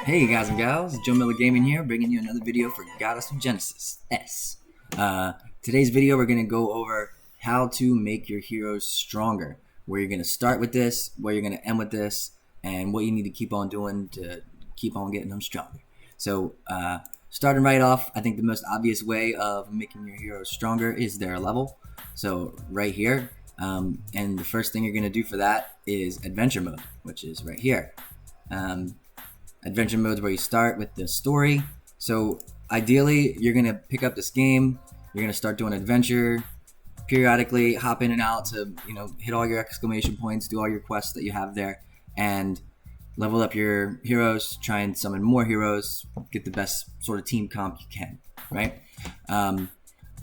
Hey guys and gals, Joe Miller Gaming here, bringing you another video for Goddess of Genesis S. Today's video we're going to go over how to make your heroes stronger. Where you're going to start with this, where you're going to end with this, and what you need to keep on doing to keep on getting them stronger. So starting right off, I think the most obvious way of making your heroes stronger is their level. So right here, and the first thing you're going to do for that is adventure mode, which is right here. Adventure mode is where you start with the story. So ideally, you're going to pick up this game, you're going to start doing adventure, periodically hop in and out to, hit all your exclamation points, do all your quests that you have there, and level up your heroes, try and summon more heroes, get the best sort of team comp you can, right?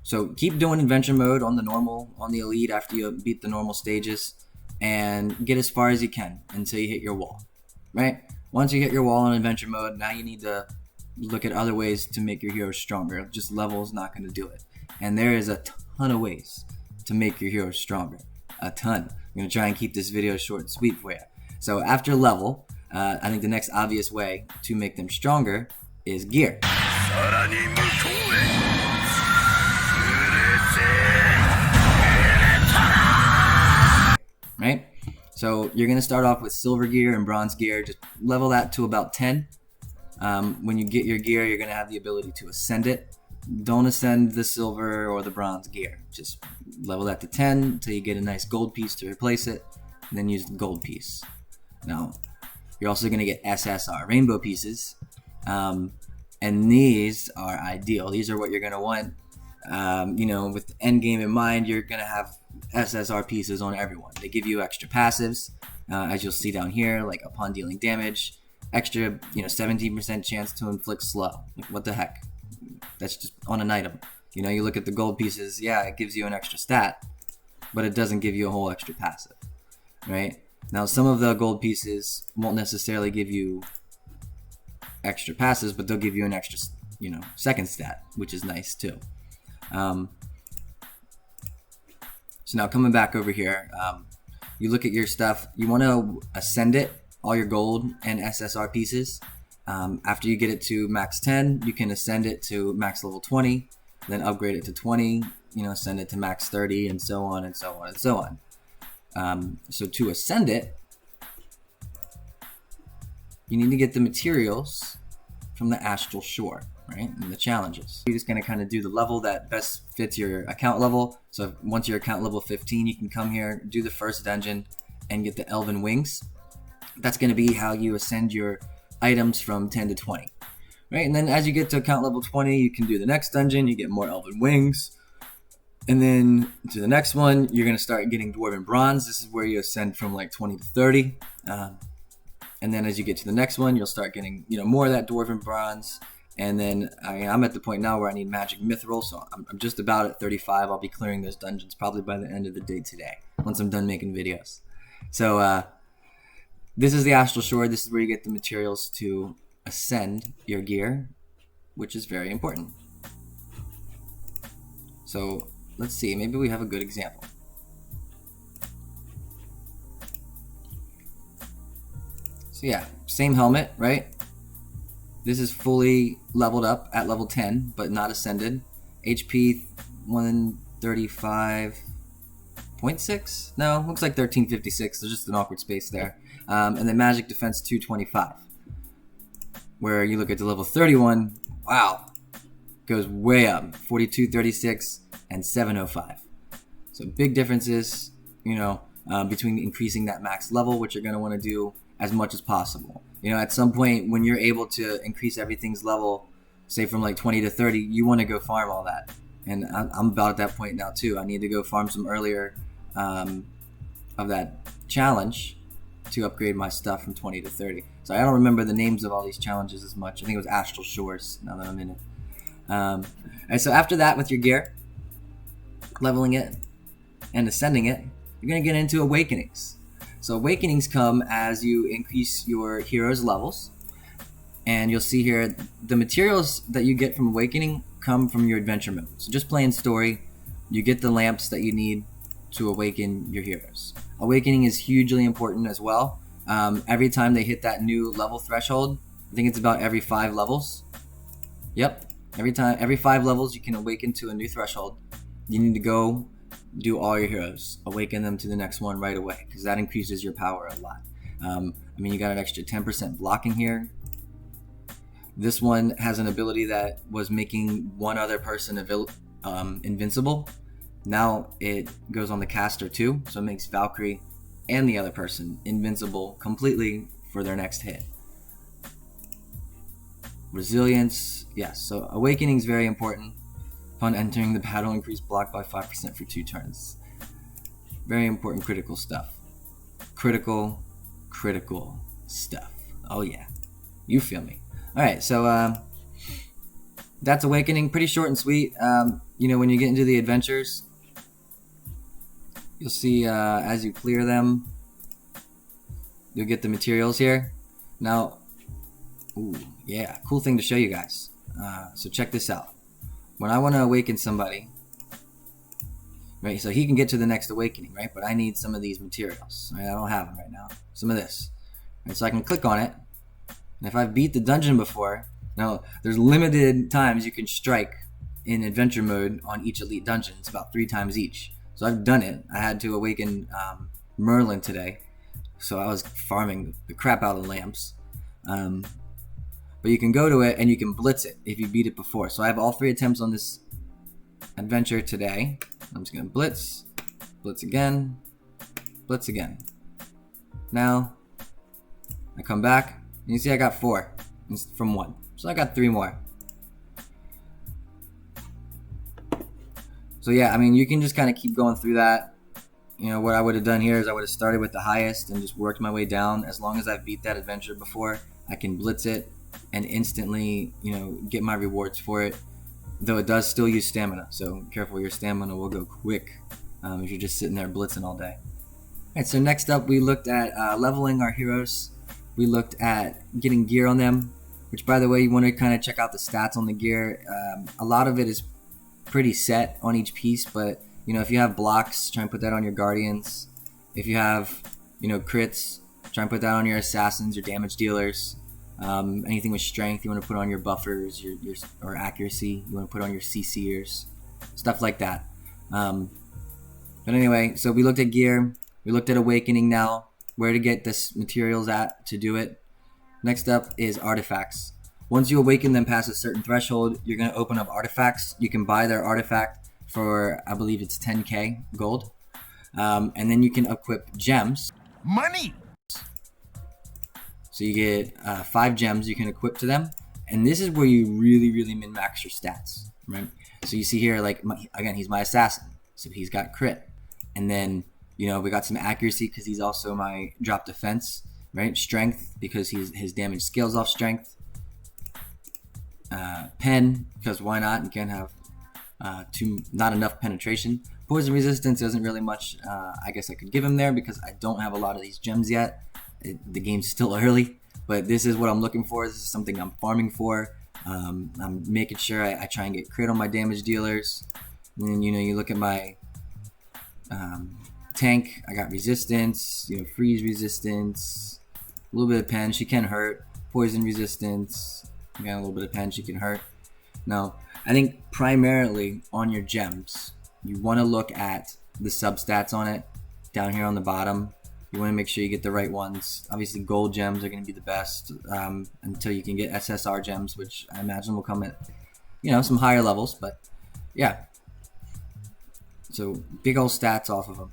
So keep doing adventure mode on the normal, on the elite after you beat the normal stages, and get as far as you can until you hit your wall, right? Once you hit your wall in adventure mode, now you need to look at other ways to make your heroes stronger. Just level is not going to do it. And there is a ton of ways to make your heroes stronger. A ton. I'm going to try and keep this video short and sweet for you. So after level, I think the next obvious way to make them stronger is gear. Right? So you're going to start off with silver gear and bronze gear. Just level that to about 10. When you get your gear, you're going to have the ability to ascend it. Don't ascend the silver or the bronze gear. Just level that to 10 until you get a nice gold piece to replace it, and then use the gold piece. Now, you're also going to get SSR, rainbow pieces. And these are ideal. These are what you're going to want. With the end game in mind, you're going to have SSR pieces on everyone. They give you extra passives, as you'll see down here, like upon dealing damage, extra, 17% chance to inflict slow. Like, what the heck? That's just on an item. You look at the gold pieces, yeah, it gives you an extra stat, but it doesn't give you a whole extra passive, right? Now, some of the gold pieces won't necessarily give you extra passes, but they'll give you an extra, second stat, which is nice too. So now coming back over here, you look at your stuff, you want to ascend it, all your gold and SSR pieces. After you get it to max 10, you can ascend it to max level 20, then upgrade it to 20, send it to max 30, and so on and so on and so on. So to ascend it, you need to get the materials from the astral shore, right? And the challenges. You're just going to kind of do the level that best fits your account level. So once you're account level 15, you can come here, do the first dungeon, and get the elven wings. That's going to be how you ascend your items from 10 to 20, right? And then as you get to account level 20, you can do the next dungeon, you get more elven wings, and then to the next one, you're going to start getting dwarven bronze. This is where you ascend from like 20 to 30, and then as you get to the next one, you'll start getting more of that dwarven bronze. And then I'm at the point now where I need magic mithril, so I'm just about at 35. I'll be clearing those dungeons probably by the end of the day today, once I'm done making videos. So this is the astral shore. This is where you get the materials to ascend your gear, which is very important. So let's see, maybe we have a good example. So yeah, same helmet, right? This is fully leveled up at level 10, but not ascended. HP 135.6? No, looks like 1356. There's just an awkward space there. And then magic defense 225. Where you look at the level 31, wow, goes way up. 4236 and 705. So big differences, between increasing that max level, which you're going to want to do as much as possible. At some point when you're able to increase everything's level, say from like 20 to 30, you want to go farm all that. And I'm about at that point now too. I need to go farm some earlier of that challenge to upgrade my stuff from 20 to 30. So I don't remember the names of all these challenges as much. I think it was Astral Shores, now that I'm in it. And so after that, with your gear, leveling it and ascending it, you're going to get into Awakenings. So Awakenings come as you increase your heroes' levels. And you'll see here, the materials that you get from Awakening come from your adventure mode. So just playing story, you get the lamps that you need to awaken your heroes. Awakening is hugely important as well. Every time they hit that new level threshold, I think it's about every 5 levels. Yep, every 5 levels you can awaken to a new threshold. You need to go do all your heroes, awaken them to the next one right away, because that increases your power a lot. I mean, you got an extra 10% blocking here. This one has an ability that was making one other person invincible. Now it goes on the caster too, so it makes Valkyrie and the other person invincible completely for their next hit. Resilience, yes, so awakening is very important. Upon entering the battle, increase block by 5% for 2 turns. Very important critical stuff. Critical stuff. Oh yeah, you feel me. Alright, so that's awakening. Pretty short and sweet. You know, when you get into the adventures, you'll see as you clear them, you'll get the materials here. Now, ooh, yeah, cool thing to show you guys. So check this out. When I want to awaken somebody, right, so he can get to the next awakening, right, but I need some of these materials, right? I don't have them right now. Some of this, right? So I can click on it, and if I've beat the dungeon before, now there's limited times you can strike in adventure mode on each elite dungeon. It's about 3 times each. So I've done it. I had to awaken Merlin today, so I was farming the crap out of lamps. But you can go to it and you can blitz it if you beat it before. So I have all 3 attempts on this adventure today. I'm just gonna blitz again, blitz again. Now I come back and you see I got 4 from 1, so I got 3 more. So yeah, I mean, you can just kind of keep going through that. You know, what I would have done here is I would have started with the highest and just worked my way down. As long as I've beat that adventure before, I can blitz it and instantly, you know, get my rewards for it. Though it does still use stamina, so careful, your stamina will go quick if you're just sitting there blitzing all day. Alright, so next up we looked at leveling our heroes. We looked at getting gear on them, which, by the way, you want to kind of check out the stats on the gear. A lot of it is pretty set on each piece, but you know, if you have blocks, try and put that on your guardians. If you have, you know, crits, try and put that on your assassins, your damage dealers. Anything with strength, you want to put on your buffers, or accuracy, you want to put on your CCers, stuff like that. But anyway, so we looked at gear, we looked at awakening now, where to get this materials at to do it. Next up is artifacts. Once you awaken them past a certain threshold, you're going to open up artifacts. You can buy their artifact for, I believe it's 10k gold. And then you can equip gems. Money! So you get 5 gems you can equip to them, and this is where you really min-max your stats, right? So you see here, like, again, he's my assassin, so he's got crit, and then, you know, we got some accuracy because he's also my drop defense, right? Strength because his damage scales off strength. Pen, because why not? You can't have not enough penetration. Poison resistance isn't really much. I guess I could give him there because I don't have a lot of these gems yet. The game's still early, but this is what I'm looking for. This is something I'm farming for. I'm making sure I try and get crit on my damage dealers. And then, you know, you look at my tank. I got resistance, you know, freeze resistance, a little bit of pen. She can hurt. Poison resistance. Again, a little bit of pen. She can hurt. Now, I think primarily on your gems, you want to look at the substats on it down here on the bottom. You want to make sure you get the right ones. Obviously, gold gems are going to be the best until you can get SSR gems, which I imagine will come at, you know, some higher levels. But yeah, so big old stats off of them.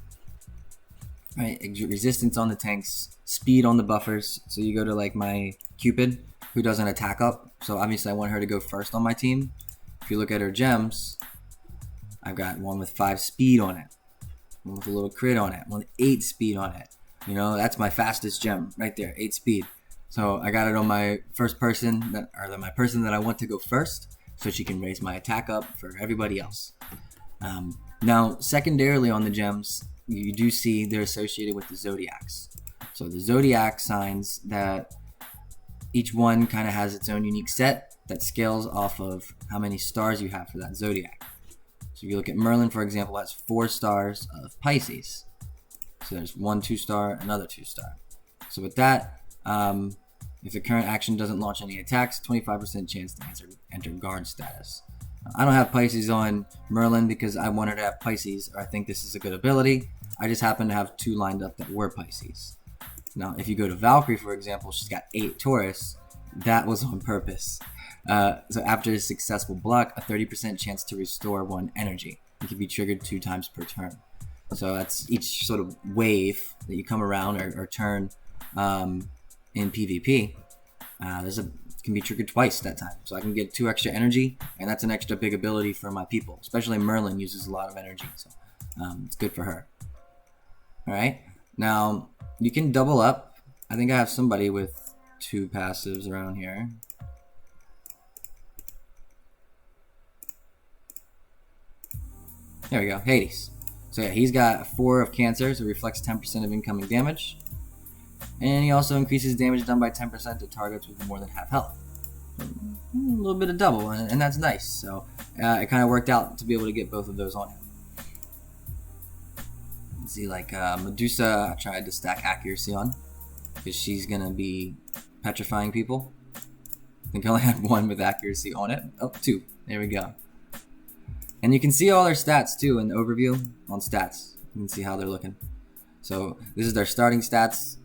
All right, resistance on the tanks, speed on the buffers. So you go to like my Cupid, who does an attack up. So obviously, I want her to go first on my team. If you look at her gems, I've got one with 5 speed on it, one with a little crit on it, one with 8 speed on it. You know, that's my fastest gem right there, 8 speed. So I got it on my first person, my person that I want to go first, so she can raise my attack up for everybody else. Now, secondarily on the gems, you do see they're associated with the zodiacs. So the zodiac signs, that each one kind of has its own unique set that scales off of how many stars you have for that zodiac. So if you look at Merlin, for example, has 4 stars of Pisces. So there's 1 2-star, another 2-star. So with that, if the current action doesn't launch any attacks, 25% chance to enter guard status. I don't have Pisces on Merlin because I wanted to have Pisces, or I think this is a good ability. I just happen to have 2 lined up that were Pisces. Now, if you go to Valkyrie, for example, she's got 8 Taurus. That was on purpose. So after a successful block, a 30% chance to restore 1 energy. It can be triggered 2 times per turn. So that's each sort of wave that you come around or turn in PvP. Can be triggered twice that time. So I can get 2 extra energy, and that's an extra big ability for my people. Especially Merlin uses a lot of energy, so it's good for her. Alright, now you can double up. I think I have somebody with 2 passives around here. There we go, Hades. So yeah, he's got 4 of Cancer, so it reflects 10% of incoming damage. And he also increases damage done by 10% to targets with more than half health. A little bit of double, and that's nice. So it kind of worked out to be able to get both of those on him. Let's see, like Medusa, I tried to stack accuracy on because she's gonna be petrifying people. I think I only had 1 with accuracy on it. Oh, 2. There we go. And you can see all their stats too in the overview on stats. You can see how they're looking. So this is their starting stats.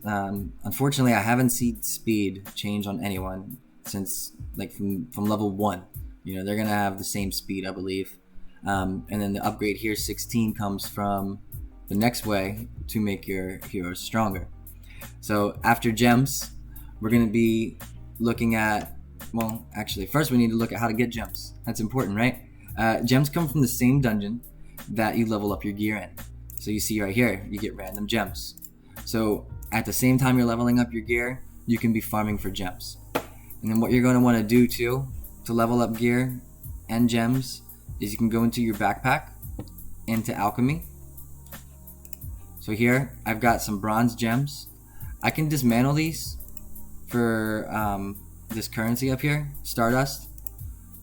Unfortunately, I haven't seen speed change on anyone since like from level 1. You know, they're gonna have the same speed, I believe. And then the upgrade here, 16, comes from the next way to make your heroes stronger. So after gems, we're gonna be looking at, well, actually, first we need to look at how to get gems. That's important, right? Gems come from the same dungeon that you level up your gear in. So you see right here, you get random gems. So at the same time you're leveling up your gear, you can be farming for gems. And then what you're going to want to do too, to level up gear and gems, is you can go into your backpack, into alchemy. So here, I've got some bronze gems. I can dismantle these for this currency up here, Stardust.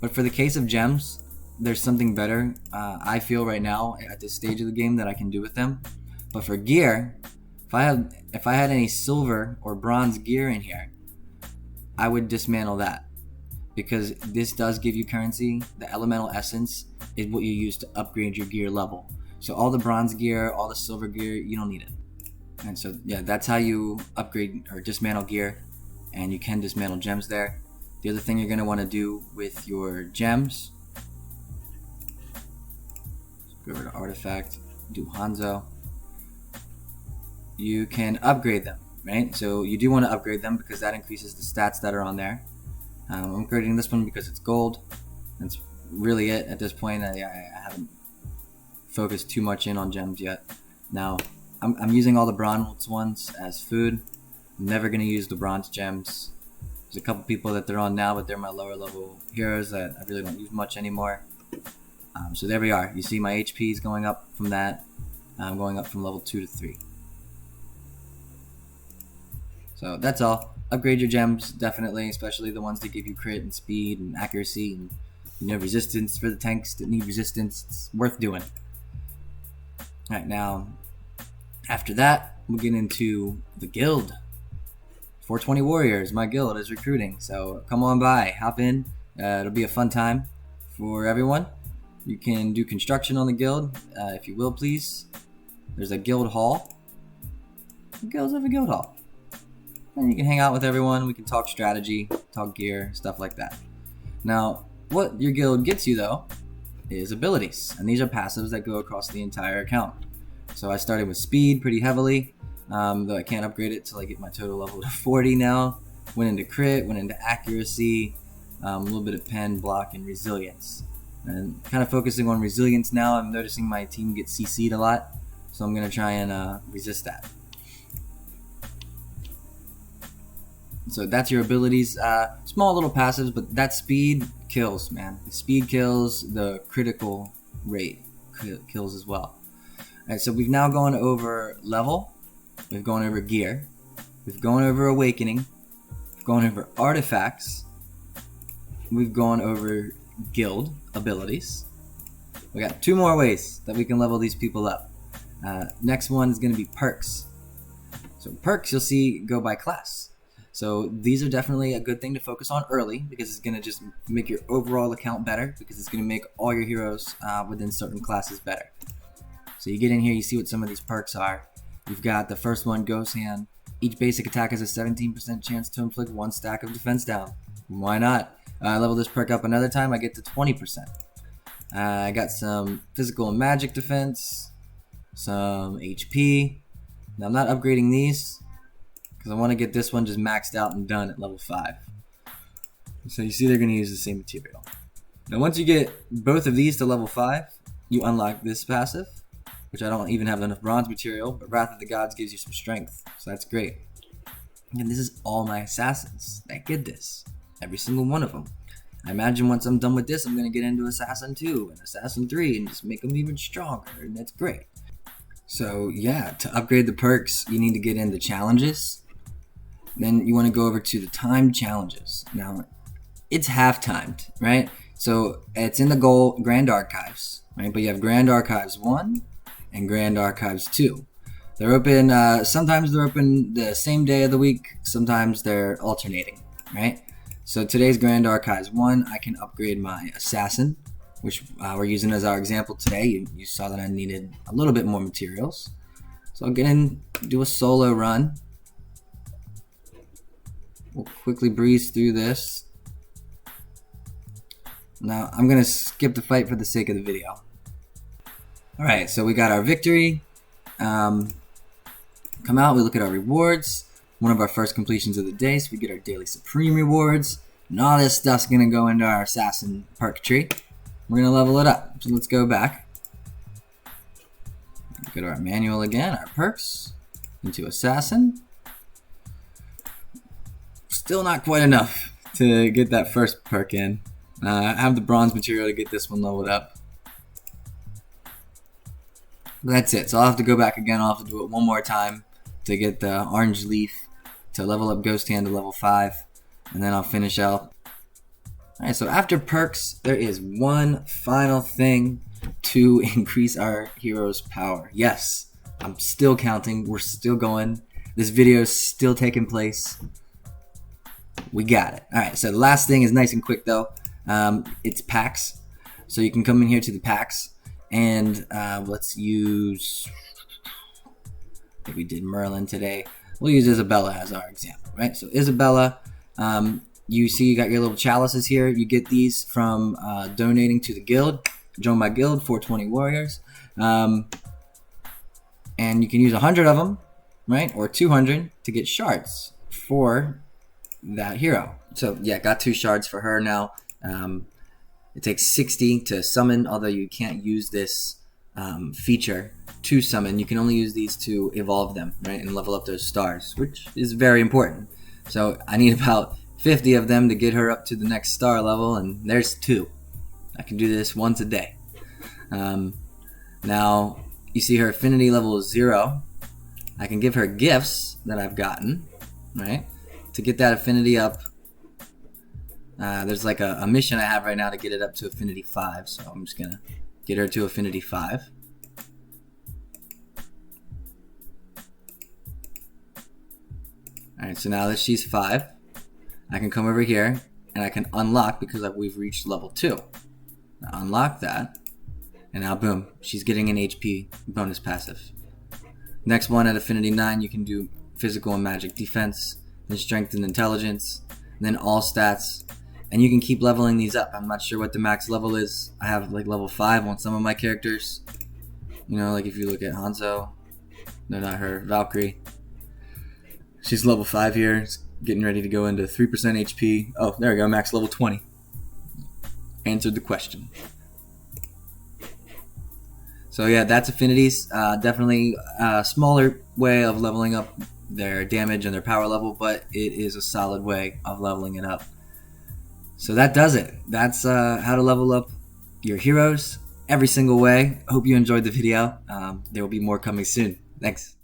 But for the case of gems, there's something better I feel right now at this stage of the game that I can do with them. But for gear, if I had any silver or bronze gear in here, I would dismantle that, because this does give you currency. The elemental essence is what you use to upgrade your gear level. So all the bronze gear, all the silver gear, you don't need it. And so yeah, that's how you upgrade or dismantle gear, and you can dismantle gems there. The other thing you're going to want to do with your gems, go over to artifact, do Hanzo. You can upgrade them, right? So you do want to upgrade them because that increases the stats that are on there. I'm upgrading this one because it's gold. That's really it at this point. I haven't focused too much in on gems yet. Now, I'm using all the bronze ones as food. I'm never going to use the bronze gems. There's a couple people that they're on now, but they're my lower level heroes that I really don't use much anymore. So there we are. You see my HP is going up from that. I'm going up from level 2 to 3. So that's all. Upgrade your gems, definitely, especially the ones that give you crit and speed and accuracy and, you know, resistance for the tanks that need resistance. It's worth doing. Alright, now after that, we'll get into the guild. 420 Warriors, my guild is recruiting, so come on by, hop in. It'll be a fun time for everyone. You can do construction on the guild, if you will, please. There's a guild hall. The guilds have a guild hall. And you can hang out with everyone. We can talk strategy, talk gear, stuff like that. Now, what your guild gets you, though, is abilities. And these are passives that go across the entire account. So I started with speed pretty heavily, though I can't upgrade it till I get my total level to 40 now. Went into crit, went into accuracy, a little bit of pen, block, and resilience. And kind of focusing on resilience now. I'm noticing my team gets CC'd a lot, so I'm going to try and resist that. So that's your abilities. Small little passives, but that speed kills, man. The speed kills, the critical rate kills as well. Alright, so we've now gone over level, we've gone over gear, we've gone over awakening, we've gone over artifacts, we've gone over guild abilities, We got 2 more ways that we can level these people up. Next one is going to be perks. So perks you'll see go by class. So these are definitely a good thing to focus on early because it's going to just make your overall account better, because it's going to make all your heroes within certain classes better. So you get in here, you see what some of these perks are. You've got the first one, Ghost Hand. Each basic attack has a 17% chance to inflict 1 stack of defense down. Why not? Level this perk up another time, I get to 20%. I got some physical and magic defense, some HP. Now I'm not upgrading these because I want to get this one just maxed out and done at level 5. So you see they're going to use the same material. Now once you get both of these to level 5, you unlock this passive, which I don't even have enough bronze material, but Wrath of the Gods gives you some strength, so that's great. And this is all my assassins that get this, every single one of them. I imagine once I'm done with this, I'm going to get into Assassin 2 and Assassin 3 and just make them even stronger, and that's great. So yeah, to upgrade the perks, you need to get into challenges. Then you want to go over to the timed challenges. Now, it's half-timed, right? So it's in the Grand Archives, right? But you have Grand Archives 1 and Grand Archives 2. They're open, sometimes they're open the same day of the week, sometimes they're alternating, right? So today's Grand Archives 1, I can upgrade my Assassin, which we're using as our example today. You saw that I needed a little bit more materials. So I'll get in, do a solo run. We'll quickly breeze through this. Now I'm going to skip the fight for the sake of the video. Alright, so we got our victory. Come out, we look at our rewards. One of our first completions of the day, so we get our daily supreme rewards. And all this stuff's going to go into our assassin perk tree. We're going to level it up. So let's go back. Go to our manual again, our perks, into assassin. Still not quite enough to get that first perk in. I have the bronze material to get this one leveled up. But that's it. So I'll have to go back again. I'll have to do it one more time to get the orange leaf to level up Ghost Hand to level 5. And then I'll finish out. Alright, so after perks, there is one final thing to increase our hero's power. Yes, I'm still counting. We're still going. This video is still taking place. We got it. Alright, so the last thing is nice and quick though. It's packs. So you can come in here to the packs. And let's use, I think we did Merlin today. We'll use Isabella as our example, right? So Isabella, you see you got your little chalices here. You get these from donating to the guild. Join my guild, 420 warriors. And you can use 100 of them, right? Or 200 to get shards for that hero. So yeah, got 2 shards for her now. It takes 60 to summon, although you can't use this feature to summon. You can only use these to evolve them, right, and level up those stars, which is very important. So I need about 50 of them to get her up to the next star level, and there's 2. I can do this once a day. Now, you see her affinity level is 0. I can give her gifts that I've gotten, right, to get that affinity up. There's like a mission I have right now to get it up to affinity 5, so I'm just gonna get her to affinity 5. Alright, so now that she's 5, I can come over here and I can unlock, because we've reached level 2. Now unlock that, and now boom, she's getting an HP bonus passive. Next one at affinity 9, you can do physical and magic defense, then strength and intelligence, and then all stats. And you can keep leveling these up. I'm not sure what the max level is. I have like level 5 on some of my characters. You know, like if you look at Hanzo, no, not her, Valkyrie. She's level 5 here, getting ready to go into 3% HP. Oh, there we go, max level 20. Answered the question. So yeah, that's affinities. Definitely a smaller way of leveling up their damage and their power level, but it is a solid way of leveling it up. So that does it. That's how to level up your heroes every single way. I hope you enjoyed the video. There will be more coming soon. Thanks.